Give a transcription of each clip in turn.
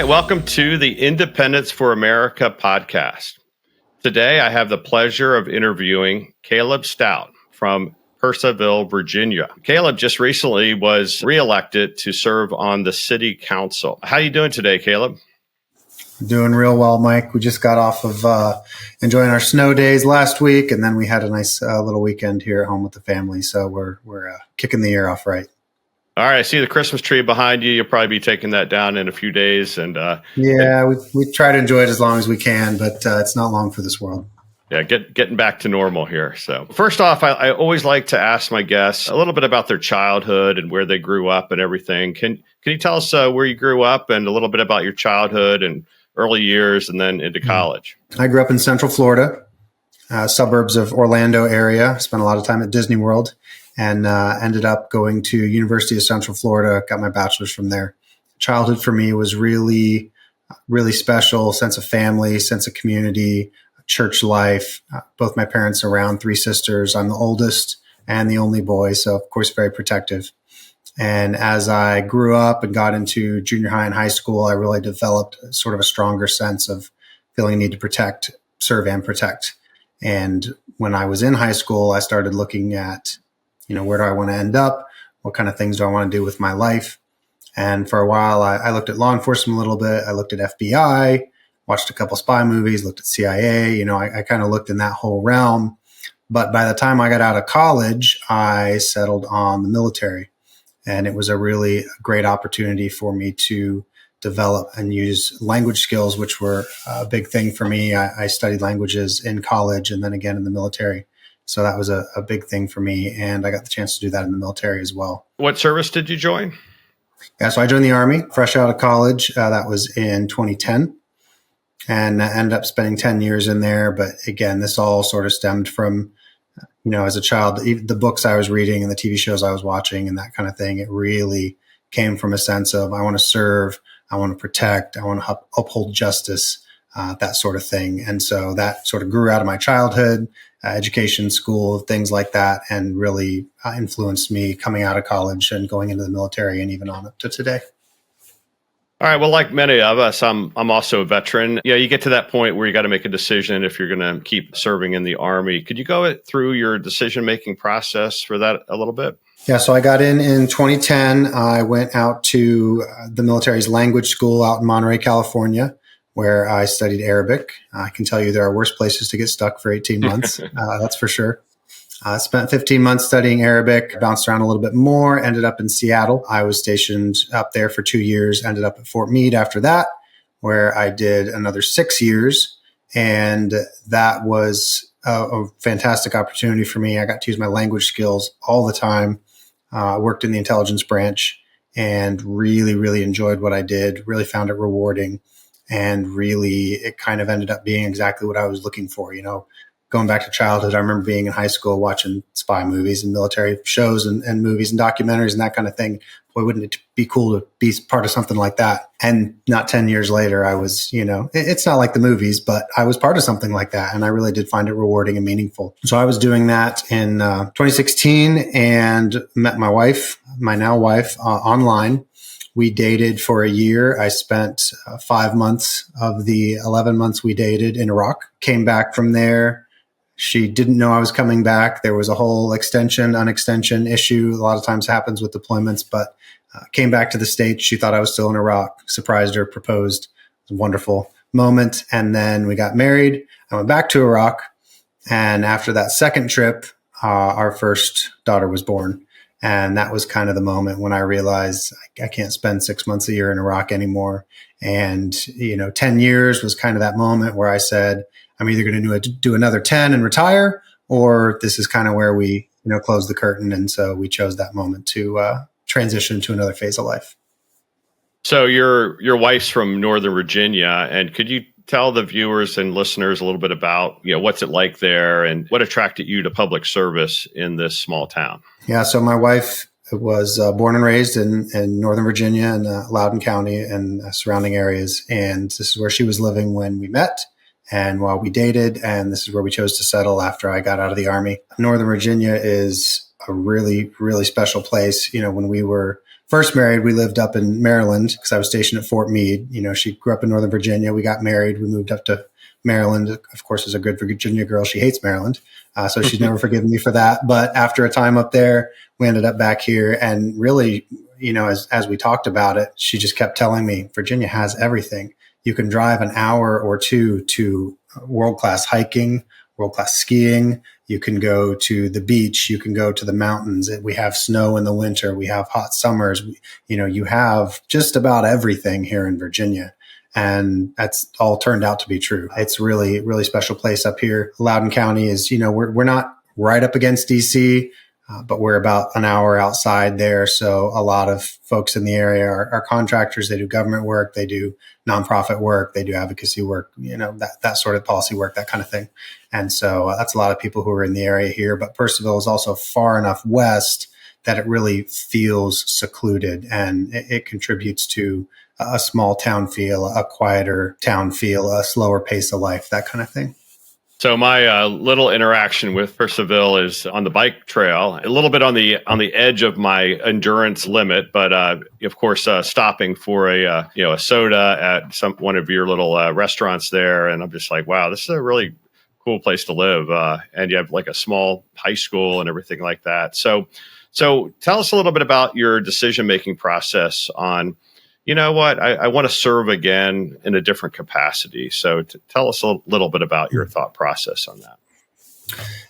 right, welcome to the Independence for America podcast. Today, I have the pleasure of interviewing Caleb Stought from Purcellville, Virginia. Caleb just recently was reelected to serve on the city council. How are you doing today, Caleb? Doing real well, Mike. We just got off of enjoying our snow days last week, and then we had a nice little weekend here at home with the family. So we're kicking the year off right. All right, I see the Christmas tree behind you. You'll probably be taking that down in a few days. And we try to enjoy it as long as we can, but it's not long for this world. Yeah, getting back to normal here. So first off, I always like to ask my guests a little bit about their childhood and where they grew up and everything. Can you tell us where you grew up and a little bit about your childhood and early years and then into college? I grew up in Central Florida, suburbs of Orlando area. Spent a lot of time at Disney World and ended up going to University of Central Florida, got my bachelor's from there. Childhood for me was really, really special, sense of family, sense of community, church life. Both my parents around, 3 sisters. I'm the oldest and the only boy, so of course very protective. And as I grew up and got into junior high and high school, I really developed sort of a stronger sense of feeling a need to protect, serve and protect. And when I was in high school, I started looking at, where do I want to end up? What kind of things do I want to do with my life? And for a while, I looked at law enforcement a little bit. I looked at FBI, watched a couple spy movies, looked at CIA. I kind of looked in that whole realm. But by the time I got out of college, I settled on the military. And it was a really great opportunity for me to develop and use language skills, which were a big thing for me. I studied languages in college and then again in the military. So that was a big thing for me. And I got the chance to do that in the military as well. What service did you join? Yeah, so I joined the Army fresh out of college. That was in 2010. And I ended up spending 10 years in there. But again, this all sort of stemmed from as a child, the books I was reading and the TV shows I was watching and that kind of thing, it really came from a sense of I want to serve, I want to protect, I want to uphold justice, that sort of thing. And so that sort of grew out of my childhood, education, school, things like that, and really influenced me coming out of college and going into the military and even on up to today. All right. Well, like many of us, I'm also a veteran. You get to that point where you got to make a decision if you're going to keep serving in the Army. Could you go through your decision-making process for that a little bit? Yeah. So I got in 2010. I went out to the military's language school out in Monterey, California, where I studied Arabic. I can tell you there are worse places to get stuck for 18 months. That's for sure. I spent 15 months studying Arabic, bounced around a little bit more, ended up in Seattle. I was stationed up there for 2 years, ended up at Fort Meade after that, where I did another 6 years. And that was a fantastic opportunity for me. I got to use my language skills all the time. I worked in the intelligence branch and really, really enjoyed what I did, really found it rewarding. And really, it kind of ended up being exactly what I was looking for, Going back to childhood, I remember being in high school watching spy movies and military shows and movies and documentaries and that kind of thing. Boy, wouldn't it be cool to be part of something like that? And not 10 years later, I was, it's not like the movies, but I was part of something like that. And I really did find it rewarding and meaningful. So I was doing that in 2016 and met my wife, my now wife, online. We dated for a year. I spent 5 months of the 11 months we dated in Iraq, came back from there. She didn't know I was coming back. There was a whole extension, unextension issue. A lot of times happens with deployments, but came back to the States. She thought I was still in Iraq, surprised her, proposed. It was a wonderful moment. And then we got married. I went back to Iraq. And after that second trip, our first daughter was born. And that was kind of the moment when I realized I can't spend 6 months a year in Iraq anymore. And, 10 years was kind of that moment where I said, I'm either going to do another 10 and retire, or this is kind of where we, close the curtain. And so we chose that moment to transition to another phase of life. So your wife's from Northern Virginia, and could you tell the viewers and listeners a little bit about, what's it like there and what attracted you to public service in this small town? Yeah. So my wife was born and raised in Northern Virginia and Loudoun County and surrounding areas. And this is where she was living when we met and while we dated. And this is where we chose to settle after I got out of the Army. Northern Virginia is a really, really special place. When we were first married, we lived up in Maryland because I was stationed at Fort Meade. She grew up in Northern Virginia. We got married. We moved up to Maryland. Of course, as a good Virginia girl, she hates Maryland. So she's never forgiven me for that. But after a time up there, we ended up back here. And really, as we talked about it, she just kept telling me, Virginia has everything. You can drive an hour or two to world-class hiking, world-class skiing. You can go to the beach. You can go to the mountains. We have snow in the winter. We have hot summers. You have just about everything here in Virginia. And that's all turned out to be true. It's really, really special place up here. Loudoun County is, we're not right up against DC, but we're about an hour outside there. So a lot of folks in the area are contractors. They do government work. They do nonprofit work. They do advocacy work, that sort of policy work, that kind of thing. And so that's a lot of people who are in the area here. But Purcellville is also far enough west that it really feels secluded, and it contributes to a small town feel, a quieter town feel, a slower pace of life, that kind of thing. So my little interaction with Purcellville is on the bike trail, a little bit on the edge of my endurance limit, but of course stopping for a soda at one of your little restaurants there, and I'm just like, wow, this is a really cool place to live, and you have like a small high school and everything like that. So tell us a little bit about your decision-making process on, I want to serve again in a different capacity. So tell us a little bit about your thought process on that.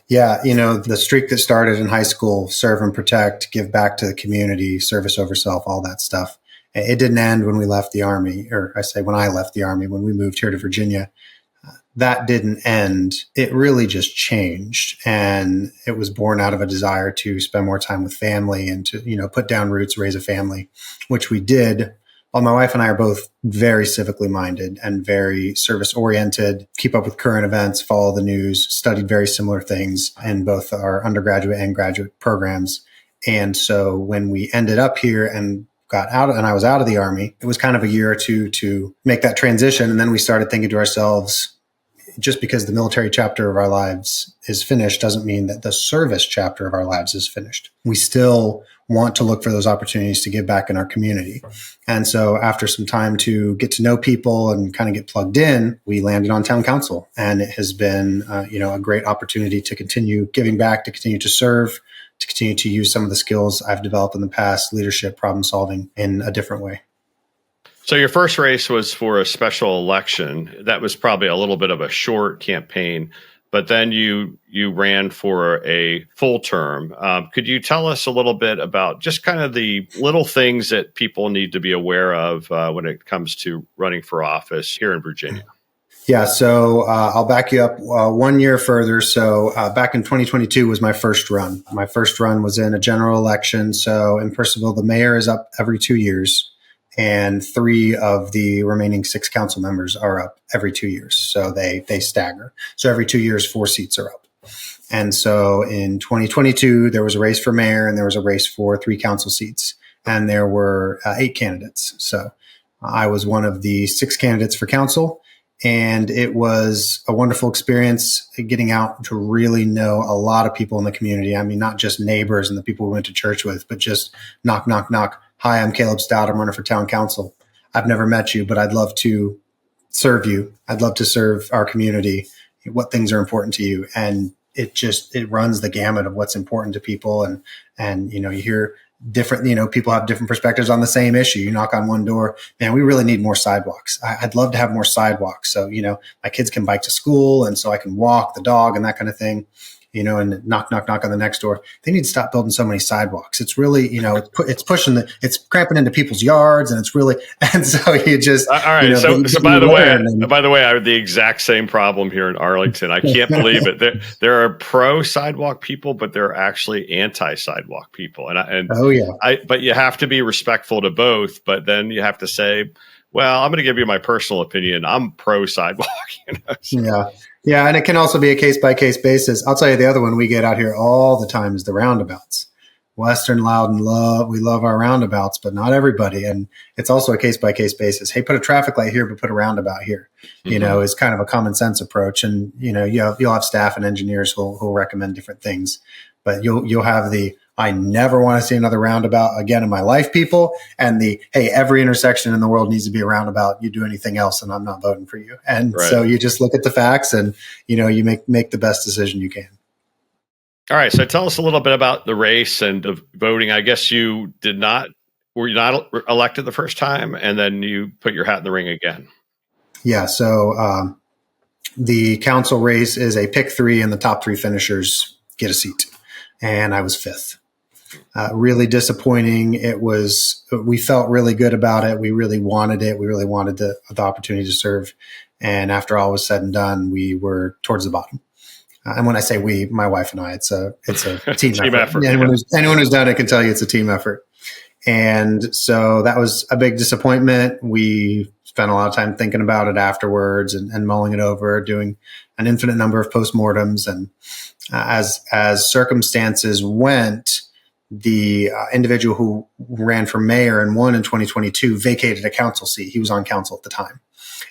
Yeah, the streak that started in high school, serve and protect, give back to the community, service over self, all that stuff. It didn't end when we left the Army, or I say when I left the Army, when we moved here to Virginia. That didn't end. It really just changed. And it was born out of a desire to spend more time with family and to, put down roots, raise a family, which we did. Well, my wife and I are both very civically minded and very service oriented, keep up with current events, follow the news, studied very similar things in both our undergraduate and graduate programs. And so when we ended up here and got out and I was out of the Army, it was kind of a year or two to make that transition. And then we started thinking to ourselves, just because the military chapter of our lives is finished doesn't mean that the service chapter of our lives is finished. We still want to look for those opportunities to give back in our community. And so after some time to get to know people and kind of get plugged in, we landed on town council. And it has been, a great opportunity to continue giving back, to continue to serve, to continue to use some of the skills I've developed in the past, leadership, problem solving, in a different way. So your first race was for a special election. That was probably a little bit of a short campaign, but then you ran for a full term. Could you tell us a little bit about just kind of the little things that people need to be aware of when it comes to running for office here in Virginia? Yeah, so I'll back you up 1 year further. So back in 2022 was my first run. My first run was in a general election. So in Purcellville, the mayor is up every 2 years. And 3 of the remaining 6 council members are up every 2 years. So they stagger. So every 2 years, 4 seats are up. And so in 2022, there was a race for mayor and there was a race for 3 council seats. And there were 8 candidates. So I was one of the 6 candidates for council. And it was a wonderful experience getting out to really know a lot of people in the community. I mean, not just neighbors and the people we went to church with, but just knock, knock, knock. Hi, I'm Caleb Stought. I'm running for town council. I've never met you, but I'd love to serve you. I'd love to serve our community. What things are important to you? And it runs the gamut of what's important to people. And you hear different, people have different perspectives on the same issue. You knock on one door, man, we really need more sidewalks. I'd love to have more sidewalks. So, my kids can bike to school and so I can walk the dog and that kind of thing. And knock, knock, knock on the next door. They need to stop building so many sidewalks. It's really, it's pushing it's cramping into people's yards, and it's really, and so you just. All right. So by the way, I have the exact same problem here in Arlington. I can't believe it. There are pro sidewalk people, but there are actually anti sidewalk people. But you have to be respectful to both. But then you have to say, well, I'm going to give you my personal opinion. I'm pro sidewalk. Yeah, and it can also be a case-by-case basis. I'll tell you the other one we get out here all the time is the roundabouts. Western Loudoun we love our roundabouts, but not everybody. And it's also a case-by-case basis. Hey, put a traffic light here, but put a roundabout here. Is kind of a common sense approach. And, you'll have staff and engineers who'll recommend different things. but you'll have the, I never want to see another roundabout again in my life, people. And the, hey, every intersection in the world needs to be a roundabout. You do anything else and I'm not voting for you. And Right. so you just look at the facts and, you make the best decision you can. All right. So tell us a little bit about the race and the voting. I guess were you not elected the first time and then you put your hat in the ring again? Yeah. So the council race is a pick three and the top three finishers get a seat. And I was fifth. Really disappointing. We felt really good about it. We really wanted it. We really wanted the opportunity to serve. And after all was said and done, we were towards the bottom. And when I say we, my wife and I, it's a team effort. Anyone who's done it can tell you it's a team effort. And so that was a big disappointment. We spent a lot of time thinking about it afterwards and mulling it over, doing an infinite number of postmortems. And as circumstances went, the individual who ran for mayor and won in 2022 vacated a council seat. He was on council at the time.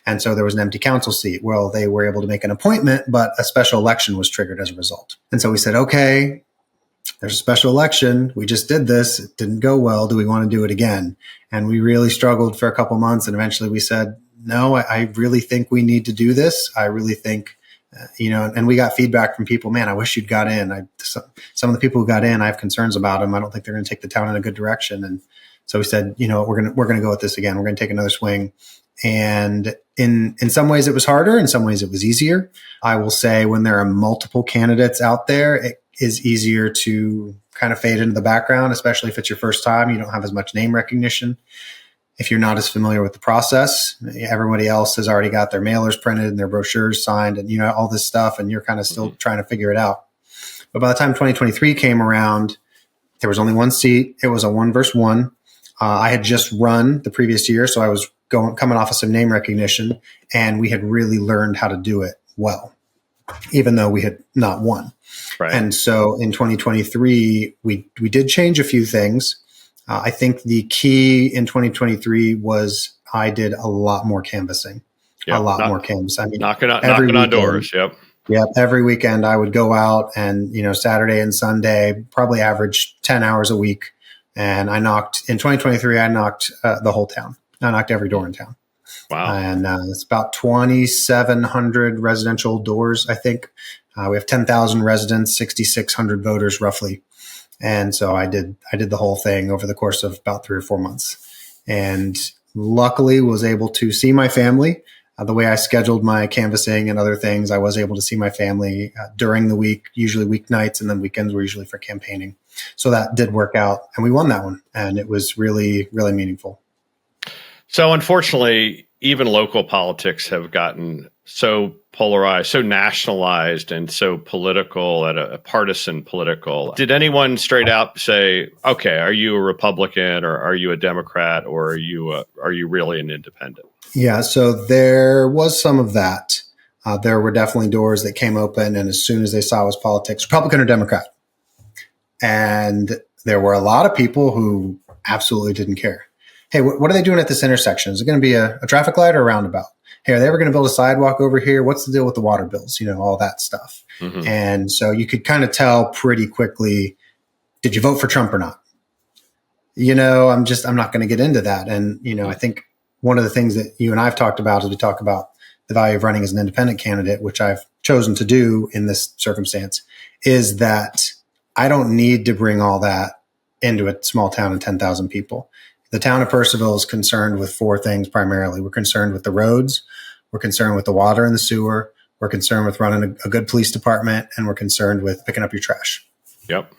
And so there was an empty council seat. Well, they were able to make an appointment, but a special election was triggered as a result. And so we said, okay, there's a special election. We just did this. It didn't go well. Do we want to do it again? And we really struggled for a couple months. And eventually we said, no, I really think we need to do this. I really think, and we got feedback from people, man, I wish you'd got in. Some of the people who got in, I have concerns about them. I don't think they're going to take the town in a good direction. And so we said, we're going to go with this again. We're going to take another swing. And in some ways it was harder. In some ways it was easier. I will say when there are multiple candidates out there, it is easier to kind of fade into the background, especially if it's your first time. You don't have as much name recognition. If you're not as familiar with the process, everybody else has already got their mailers printed and their brochures signed and, all this stuff. And you're kind of still trying to figure it out. But by the time 2023 came around, there was only one seat. It was a 1-versus-1. I had just run the previous year. So I was coming off of some name recognition and we had really learned how to do it well, even though we had not won. Right. And so in 2023, we did change a few things. I think the key in 2023 was I did a lot more canvassing, more canvas. I mean, knocking on doors. Yep. Yep. Every weekend I would go out and, Saturday and Sunday, probably average 10 hours a week. And in 2023, I knocked the whole town. I knocked every door in town. Wow. And it's about 2,700 residential doors, I think. We have 10,000 residents, 6,600 voters roughly. And so I did the whole thing over the course of about 3 or 4 months. And luckily was able to see my family. The way I scheduled my canvassing and other things, I was able to see my family during the week, usually weeknights, and then weekends were usually for campaigning. So that did work out. And we won that one. And it was really, really meaningful. So unfortunately, even local politics have gotten so polarized, so nationalized, and so political at a partisan political. Did anyone straight out say, okay, are you a Republican or are you a Democrat or are you really an independent? Yeah, so there was some of that. There were definitely doors that came open, and as soon as they saw it was politics, Republican or Democrat. And there were a lot of people who absolutely didn't care. Hey, what are they doing at this intersection? Is it going to be a traffic light or a roundabout? Hey, are they ever going to build a sidewalk over here? What's the deal with the water bills? All that stuff. Mm-hmm. And so you could kind of tell pretty quickly, did you vote for Trump or not? I'm not going to get into that. And, I think one of the things that you and I've talked about is we talk about the value of running as an independent candidate, which I've chosen to do in this circumstance, is that I don't need to bring all that into a small town of 10,000 people. The town of Purcellville is concerned with 4 things primarily. We're concerned with the roads. We're concerned with the water and the sewer. We're concerned with running a good police department, and we're concerned with picking up your trash. Yep.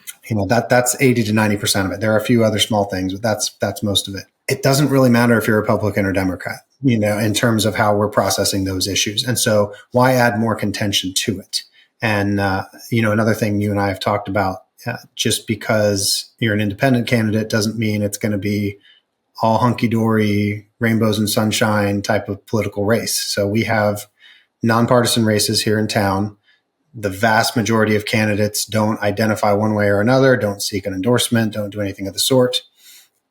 That's 80 to 90% of it. There are a few other small things, but that's most of it. It doesn't really matter if you're Republican or Democrat, in terms of how we're processing those issues. And so why add more contention to it? And, another thing you and I have talked about, just because you're an independent candidate doesn't mean it's going to be all hunky-dory, rainbows and sunshine type of political race. So we have nonpartisan races here in town. The vast majority of candidates don't identify one way or another, don't seek an endorsement, don't do anything of the sort.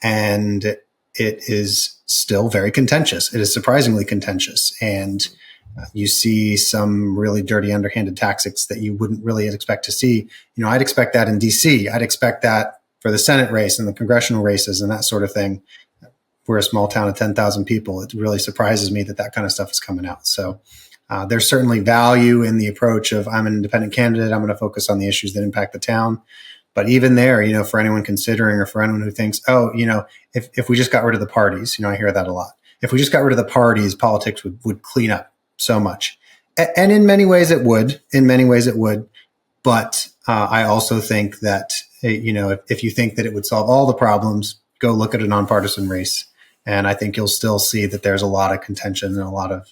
And it is still very contentious. It is surprisingly contentious. And You see some really dirty, underhanded tactics that you wouldn't really expect to see. I'd expect that in DC. I'd expect that for the Senate race and the congressional races and that sort of thing. We're a small town of 10,000 people. It really surprises me that kind of stuff is coming out. So there's certainly value in the approach of I'm an independent candidate. I'm going to focus on the issues that impact the town. But even there, for anyone considering or for anyone who thinks, if we just got rid of the parties, I hear that a lot. If we just got rid of the parties, politics would clean up so much. And in many ways it would. But I also think that, if you think that it would solve all the problems, go look at a nonpartisan race. And I think you'll still see that there's a lot of contention and a lot of,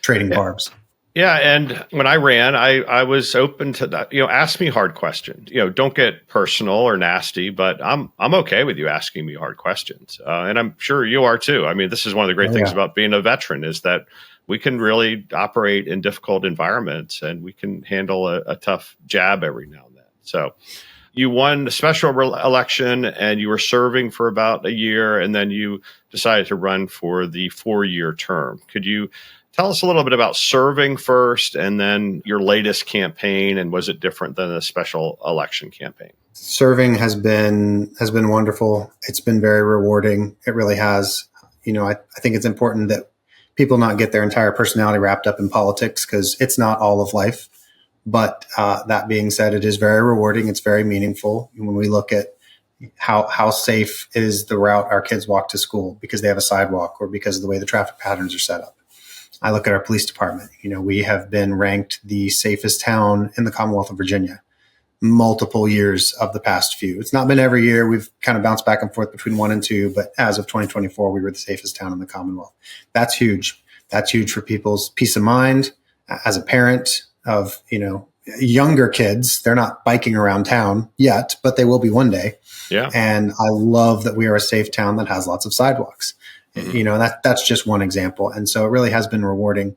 trading barbs. Yeah. And when I ran, I was open to that. Ask me hard questions. Don't get personal or nasty, but I'm okay with you asking me hard questions. And I'm sure you are too. I mean, this is one of the great things about being a veteran is that we can really operate in difficult environments and we can handle a tough jab every now and then. So you won the special election and you were serving for about a year, and then you decided to run for the 4-year term. Could you tell us a little bit about serving first and then your latest campaign, and was it different than a special election campaign? Serving has been wonderful. It's been very rewarding. It really has. I think it's important that people not get their entire personality wrapped up in politics because it's not all of life. But that being said, it is very rewarding. It's very meaningful. When we look at how safe is the route our kids walk to school because they have a sidewalk or because of the way the traffic patterns are set up. I look at our police department. We have been ranked the safest town in the Commonwealth of Virginia multiple years of the past few. It's not been every year. We've kind of bounced back and forth between 1 and 2, but as of 2024, we were the safest town in the Commonwealth. That's huge. That's huge for people's peace of mind. As a parent of, younger kids, they're not biking around town yet, but they will be one day. Yeah. And I love that we are a safe town that has lots of sidewalks. Mm-hmm. That's just one example. And so it really has been rewarding.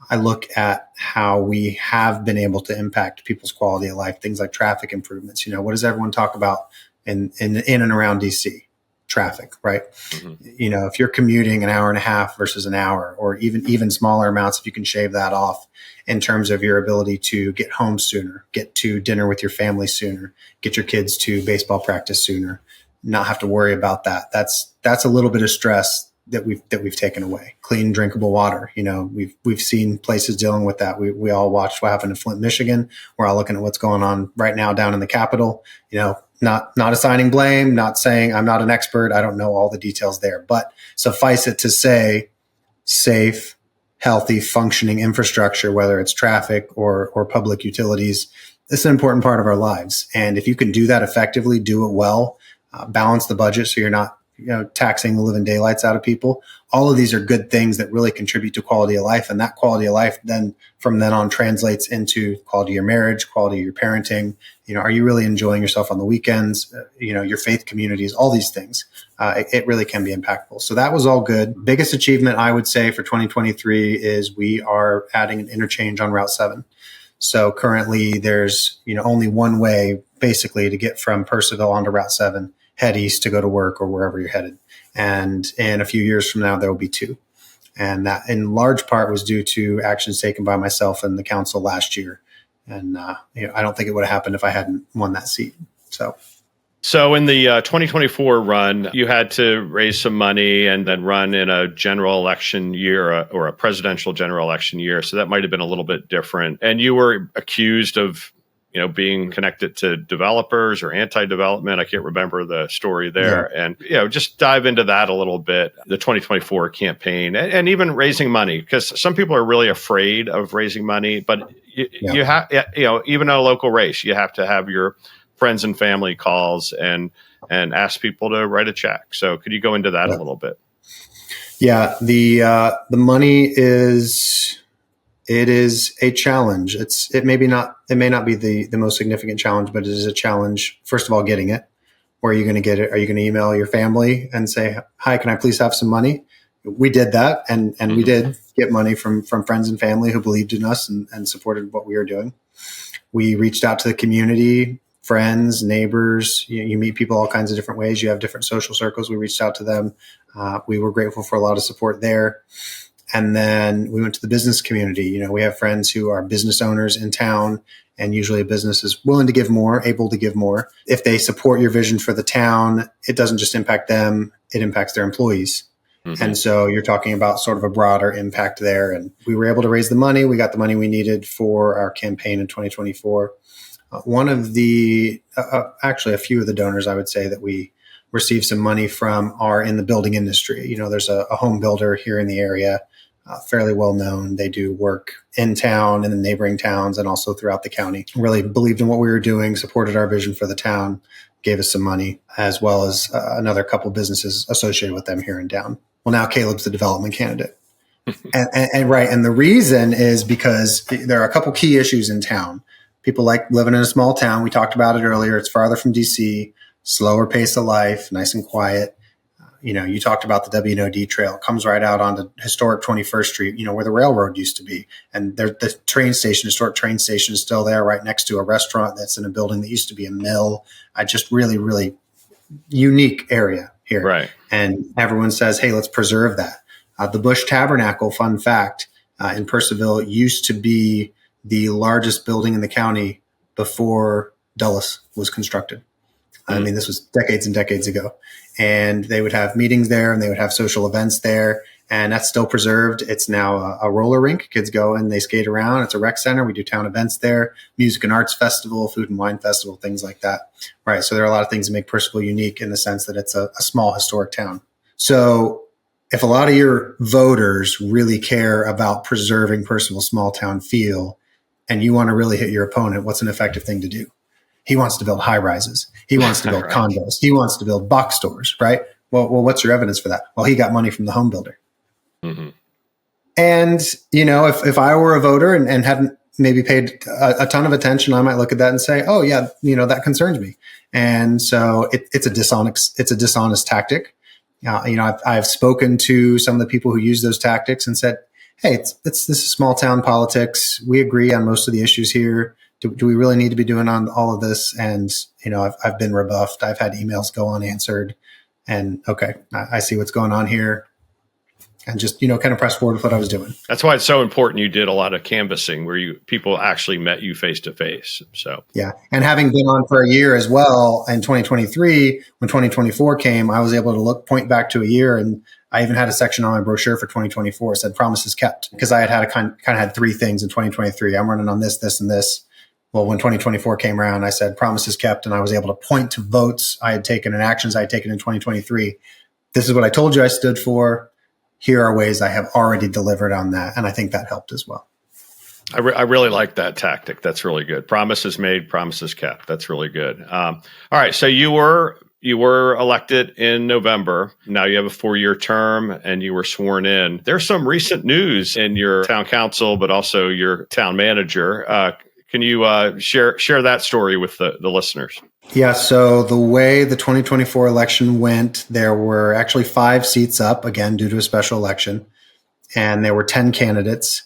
I look at how we have been able to impact people's quality of life, things like traffic improvements. What does everyone talk about in and around DC? Traffic, right? Mm-hmm. If you're commuting an hour and a half versus an hour, or even smaller amounts, if you can shave that off in terms of your ability to get home sooner, get to dinner with your family sooner, get your kids to baseball practice sooner, not have to worry about that. That's a little bit of stress that we've taken away. Clean, drinkable water. We've seen places dealing with that. We all watched what happened in Flint, Michigan. We're all looking at what's going on right now down in the Capitol. Not assigning blame, not saying I'm not an expert. I don't know all the details there, but suffice it to say, safe, healthy, functioning infrastructure, whether it's traffic or public utilities, it's an important part of our lives. And if you can do that effectively, do it well, balance the budget so you're not taxing the living daylights out of people. All of these are good things that really contribute to quality of life. And that quality of life then from then on translates into quality of your marriage, quality of your parenting. Are you really enjoying yourself on the weekends? Your faith communities, all these things. It really can be impactful. So that was all good. Biggest achievement I would say for 2023 is we are adding an interchange on Route 7. So currently there's, only one way basically to get from Purcellville onto Route 7. Head east to go to work or wherever you're headed. And in a few years from now, there will be 2. And that in large part was due to actions taken by myself and the council last year. And, I don't think it would have happened if I hadn't won that seat. So in the 2024 run, you had to raise some money and then run in a general election year or a presidential general election year. So that might have been a little bit different. And you were accused of being connected to developers or anti-development. I can't remember the story there. Yeah. And, just dive into that a little bit, the 2024 campaign and even raising money, because some people are really afraid of raising money, but you have, even in a local race, you have to have your friends and family calls and ask people to write a check. So could you go into that a little bit? Yeah. The money it is a challenge. It may not be the most significant challenge, but it is a challenge. First of all, getting it. Where are you going to get it? Are you going to email your family and say, "Hi, can I please have some money?" We did that, and mm-hmm. we did get money from friends and family who believed in us and supported what we were doing. We reached out to the community, friends, neighbors. You meet people all kinds of different ways. You have different social circles. We reached out to them. We were grateful for a lot of support there. And then we went to the business community. You know, we have friends who are business owners in town, and usually a business is willing to give more, able to give more. If they support your vision for the town, it doesn't just impact them, it impacts their employees. Mm-hmm. And so you're talking about sort of a broader impact there. And we were able to raise the money. We got the money we needed for our campaign in 2024. One of the, actually a few of the donors, I would say, that we received some money from are in the building industry. You know, there's a home builder here in the area, fairly well known. They do work in town and in neighboring towns and also throughout the county. Really believed in what we were doing, supported our vision for the town, gave us some money, as well as another couple businesses associated with them here in town. Well, now Caleb's the development candidate. And the reason is because there are a couple key issues in town. People like living in a small town. We talked about it earlier. It's farther from DC, slower pace of life, nice and quiet. You know, you talked about the W&OD trail. It comes right out onto historic 21st Street, you know, where the railroad used to be. And the train station, historic train station is still there right next to a restaurant that's in a building that used to be a mill. Just really, really unique area here. Right. And everyone says, hey, let's preserve that. The Bush Tabernacle, fun fact, in Purcellville used to be the largest building in the county before Dulles was constructed. I mean, this was decades and decades ago. And they would have meetings there and they would have social events there. And that's still preserved. It's now a roller rink. Kids go and they skate around. It's a rec center. We do town events there, music and arts festival, food and wine festival, things like that. Right. So there are a lot of things that make Purcellville unique in the sense that it's a small historic town. So if a lot of your voters really care about preserving Purcellville's small town feel and you want to really hit your opponent, what's an effective thing to do? He wants to build high rises. He wants to build right. condos. He wants to build box stores, right? Well, what's your evidence for that? Well, he got money from the home builder. Mm-hmm. And, you know, if I were a voter and hadn't maybe paid a ton of attention, I might look at that and say, oh, yeah, you know, that concerns me. And so it's a dishonest tactic. You know, I've spoken to some of the people who use those tactics and said, hey, this is small town politics. We agree on most of the issues here. Do we really need to be doing on all of this? And, you know, I've been rebuffed. I've had emails go unanswered and okay, I see what's going on here and just, you know, kind of press forward with what I was doing. That's why it's so important. You did a lot of canvassing where people actually met you face to face. So, yeah. And having been on for a year as well in 2023, when 2024 came, I was able to point back to a year. And I even had a section on my brochure for 2024 said promises kept, because I had kind of had three things in 2023. I'm running on this, this, and this. Well, when 2024 came around, I said promises kept, and I was able to point to votes I had taken and actions I had taken in 2023. This is what I told you I stood for. Here are ways I have already delivered on that. And I think that helped as well. I really like that tactic. That's really good. Promises made, promises kept. That's really good. All right. So you were elected in November. Now you have a 4-year term and you were sworn in. There's some recent news in your town council, but also your town manager. Can you share that story with the listeners? Yeah, so the way the 2024 election went, there were actually 5 seats up, again, due to a special election, and there were 10 candidates.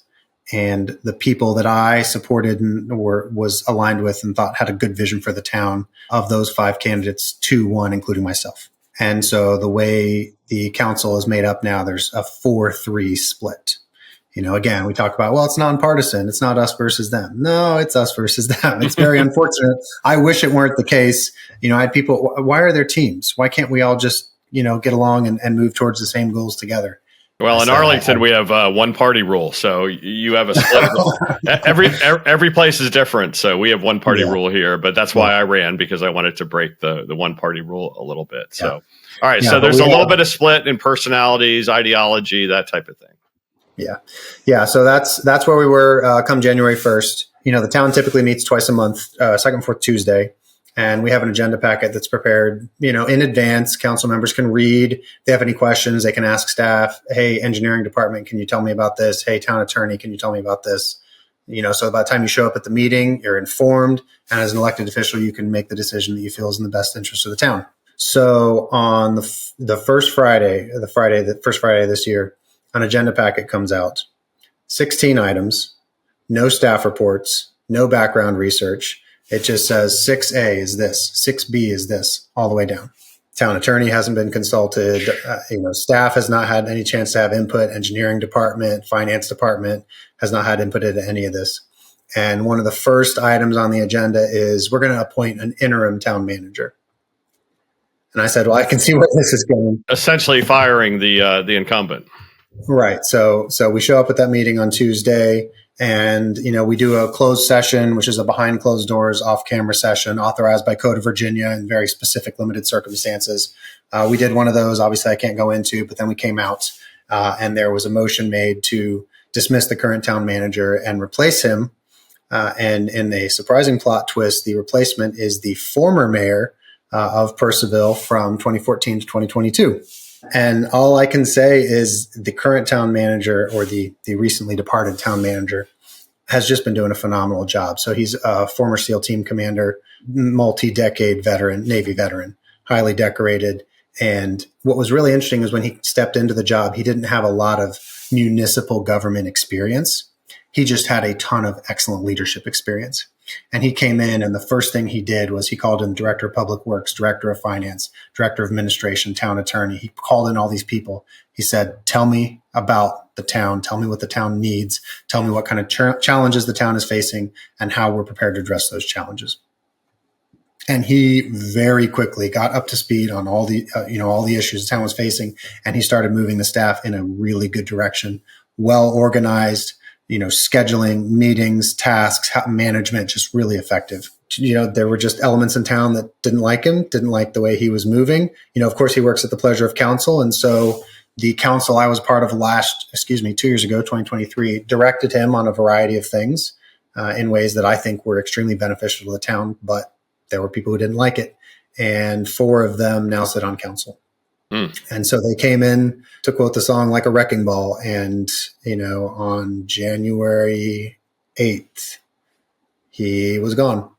And the people that I supported and was aligned with and thought had a good vision for the town, of those 5 candidates, 2 won, including myself. And so the way the council is made up now, there's a 4-3 split. You know, again, we talk about, well, it's nonpartisan. It's not us versus them. No, it's us versus them. It's very unfortunate. I wish it weren't the case. You know, I had people, why are there teams? Why can't we all just, you know, get along and move towards the same goals together? Well, in Arlington, we have one party rule. So you have a split rule. Every place is different. So we have one party rule here, but that's why I ran, because I wanted to break the one party rule a little bit. So, all right. So there's a little bit of split in personalities, ideology, that type of thing. Yeah. So that's where we were come January 1st. You know, the town typically meets twice a month, second, fourth Tuesday. And we have an agenda packet that's prepared, you know, in advance. Council members can read. If they have any questions, they can ask staff. Hey, engineering department, can you tell me about this? Hey, town attorney, can you tell me about this? You know, so by the time you show up at the meeting, you're informed. And as an elected official, you can make the decision that you feel is in the best interest of the town. So on the first Friday this year, an agenda packet comes out, 16 items, no staff reports, no background research. It just says 6A is this, 6B is this, all the way down. Town attorney hasn't been consulted. Staff has not had any chance to have input. Engineering department, finance department has not had input into any of this. And one of the first items on the agenda is we're going to appoint an interim town manager. And I said, well, I can see where this is going. Essentially firing the incumbent. Right. So we show up at that meeting on Tuesday, and we do a closed session, which is a behind closed doors off-camera session authorized by Code of Virginia in very specific limited circumstances. We did one of those. Obviously, I can't go into, but then we came out and there was a motion made to dismiss the current town manager and replace him. And in a surprising plot twist, the replacement is the former mayor of Purcellville from 2014 to 2022. And all I can say is the current town manager, or the recently departed town manager, has just been doing a phenomenal job. So he's a former SEAL team commander, multi-decade veteran, Navy veteran, highly decorated. And what was really interesting is when he stepped into the job, he didn't have a lot of municipal government experience. He just had a ton of excellent leadership experience. And he came in, and the first thing he did was he called in director of public works, director of finance, director of administration, town attorney. He called in all these people. He said, tell me about the town. Tell me what the town needs. Tell me what kind of challenges the town is facing and how we're prepared to address those challenges. And he very quickly got up to speed on all the issues the town was facing. And he started moving the staff in a really good direction, well organized, scheduling, meetings, tasks, management, just really effective. There were just elements in town that didn't like him, didn't like the way he was moving. Of course, he works at the pleasure of council. And so the council I was part of 2 years ago, 2023, directed him on a variety of things in ways that I think were extremely beneficial to the town. But there were people who didn't like it. And 4 of them now sit on council. And so they came in, to quote the song, like a wrecking ball. And, on January 8th, he was gone.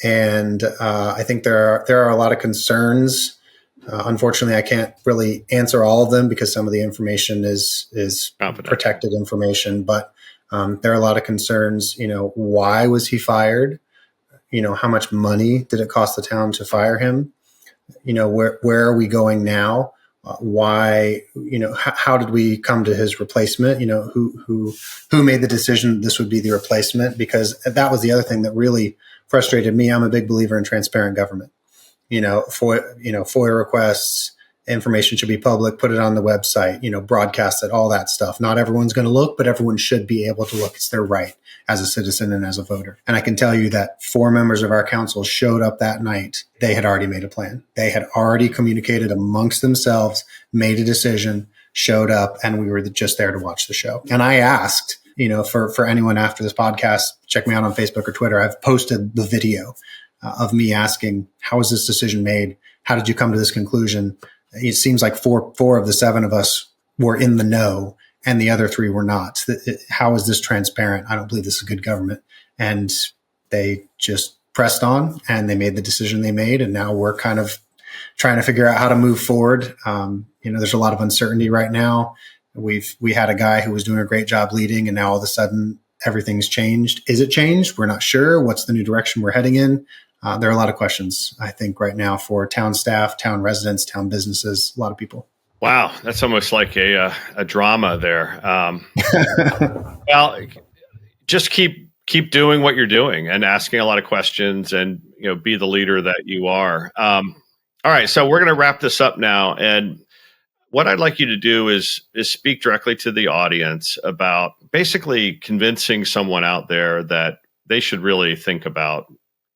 And I think there are a lot of concerns. Unfortunately, I can't really answer all of them because some of the information is protected information. But there are a lot of concerns. Why was he fired? How much money did it cost the town to fire him? Where are we going now? Why, how did we come to his replacement? Who made the decision this would be the replacement? Because that was the other thing that really frustrated me. I'm a big believer in transparent government. FOIA requests, information should be public, put it on the website, broadcast it, all that stuff. Not everyone's going to look, but everyone should be able to look. It's their right as a citizen and as a voter. And I can tell you that 4 members of our council showed up that night. They had already made a plan. They had already communicated amongst themselves, made a decision, showed up, and we were just there to watch the show. And I asked, for anyone after this podcast, check me out on Facebook or Twitter. I've posted the video of me asking, how was this decision made? How did you come to this conclusion? It seems like four of the 7 of us were in the know and the other 3 were not. How is this transparent? I don't believe this is good government. And they just pressed on and they made the decision they made. And now we're kind of trying to figure out how to move forward. There's a lot of uncertainty right now. We had a guy who was doing a great job leading, and now all of a sudden everything's changed. Is it changed? We're not sure. What's the new direction we're heading in? There are a lot of questions, I think, right now for town staff, town residents, town businesses, a lot of people. Wow, that's almost like a drama there. Well, just keep doing what you're doing and asking a lot of questions, and be the leader that you are. All right, so we're going to wrap this up now, and what I'd like you to do is speak directly to the audience about basically convincing someone out there that they should really think about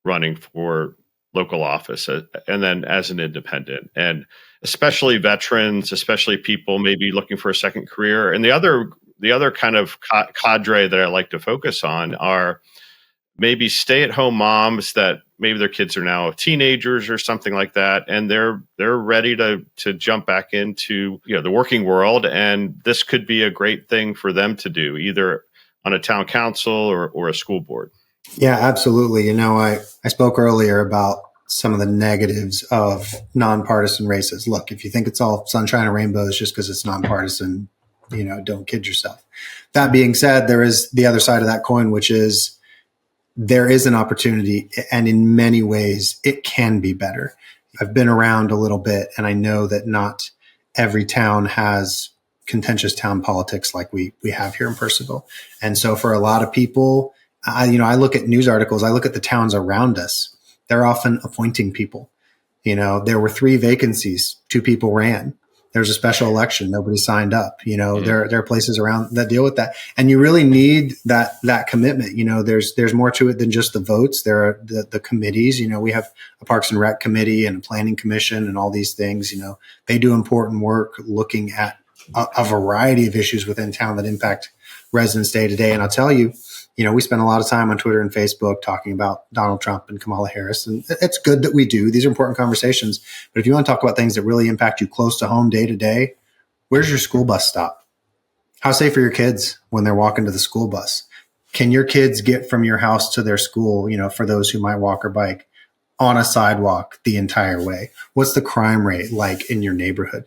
running for local office and then as an independent, and especially veterans, especially people maybe looking for a second career. And the other kind of cadre that I like to focus on are maybe stay-at-home moms that maybe their kids are now teenagers or something like that, and they're ready to jump back into the working world, and this could be a great thing for them to do, either on a town council or a school board. Yeah, absolutely. I spoke earlier about some of the negatives of nonpartisan races. Look, if you think it's all sunshine and rainbows just because it's nonpartisan, don't kid yourself. That being said, there is the other side of that coin, which is there is an opportunity, and in many ways it can be better. I've been around a little bit, and I know that not every town has contentious town politics like we have here in Purcellville. And so for a lot of people, I look at news articles, I look at the towns around us. They're often appointing people. There were 3 vacancies, 2 people ran. There's a special election, nobody signed up. There are places around that deal with that, and you really need that commitment. There's more to it than just the votes. There are the committees. We have a Parks and Rec committee and a planning commission and all these things. They do important work looking at a variety of issues within town that impact residents day to day. And I'll tell you, we spend a lot of time on Twitter and Facebook talking about Donald Trump and Kamala Harris. And it's good that we do. These are important conversations. But if you want to talk about things that really impact you close to home day to day, where's your school bus stop? How safe are your kids when they're walking to the school bus? Can your kids get from your house to their school, for those who might walk or bike, on a sidewalk the entire way? What's the crime rate like in your neighborhood?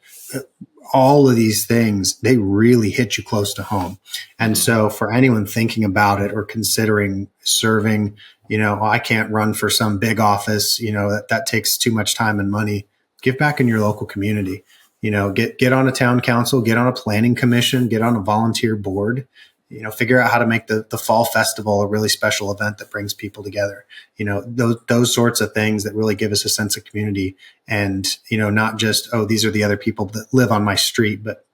All of these things, they really hit you close to home. And so for anyone thinking about it or considering serving, I can't run for some big office, that takes too much time and money. Give back in your local community. Get on a town council, get on a planning commission, get on a volunteer board. Figure out how to make the fall festival a really special event that brings people together. Those sorts of things that really give us a sense of community, and, not just, oh, these are the other people that live on my street, but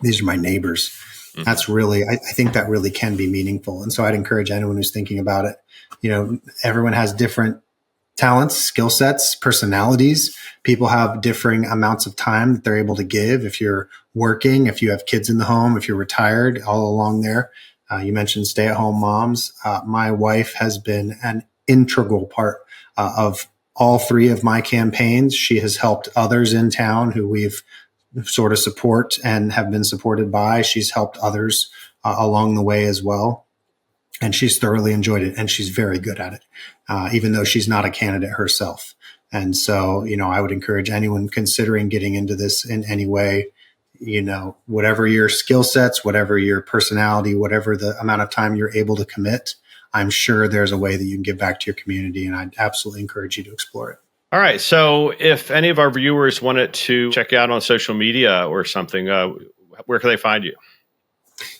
these are my neighbors. Mm-hmm. That's really, I think that really can be meaningful. And so I'd encourage anyone who's thinking about it. Everyone has different talents, skill sets, personalities. People have differing amounts of time that they're able to give. If you're working, if you have kids in the home, if you're retired, all along there. You mentioned stay-at-home moms. My wife has been an integral part of all 3 of my campaigns. She has helped others in town who we've sort of support and have been supported by. She's helped others along the way as well. And she's thoroughly enjoyed it, and she's very good at it, even though she's not a candidate herself. And so, I would encourage anyone considering getting into this in any way, whatever your skill sets, whatever your personality, whatever the amount of time you're able to commit, I'm sure there's a way that you can give back to your community, and I'd absolutely encourage you to explore it. All right. So if any of our viewers wanted to check you out on social media or something, where can they find you?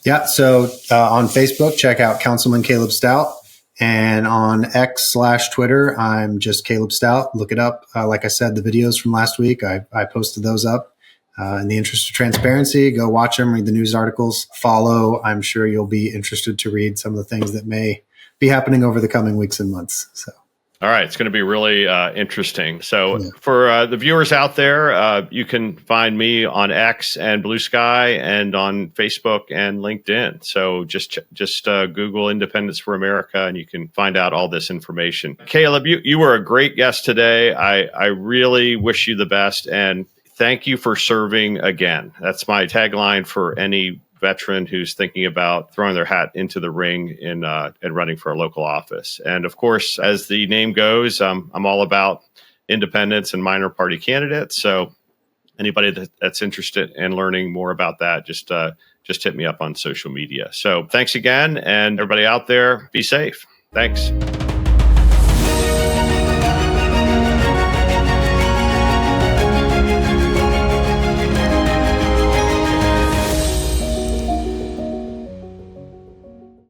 Yeah. So on Facebook, check out Councilman Caleb Stought. And on X/Twitter, I'm just Caleb Stought. Look it up. Like I said, the videos from last week, I posted those up. In the interest of transparency, go watch them, read the news articles, follow. I'm sure you'll be interested to read some of the things that may be happening over the coming weeks and months. So. All right. It's going to be really interesting. So for the viewers out there, you can find me on X and Blue Sky and on Facebook and LinkedIn. So just Google Independence for America and you can find out all this information. Caleb, you were a great guest today. I really wish you the best and thank you for serving again. That's my tagline for any veteran who's thinking about throwing their hat into the ring and running for a local office. And of course, as the name goes, I'm all about independents and minor party candidates. So anybody that's interested in learning more about that, just hit me up on social media. So thanks again. And everybody out there, be safe. Thanks.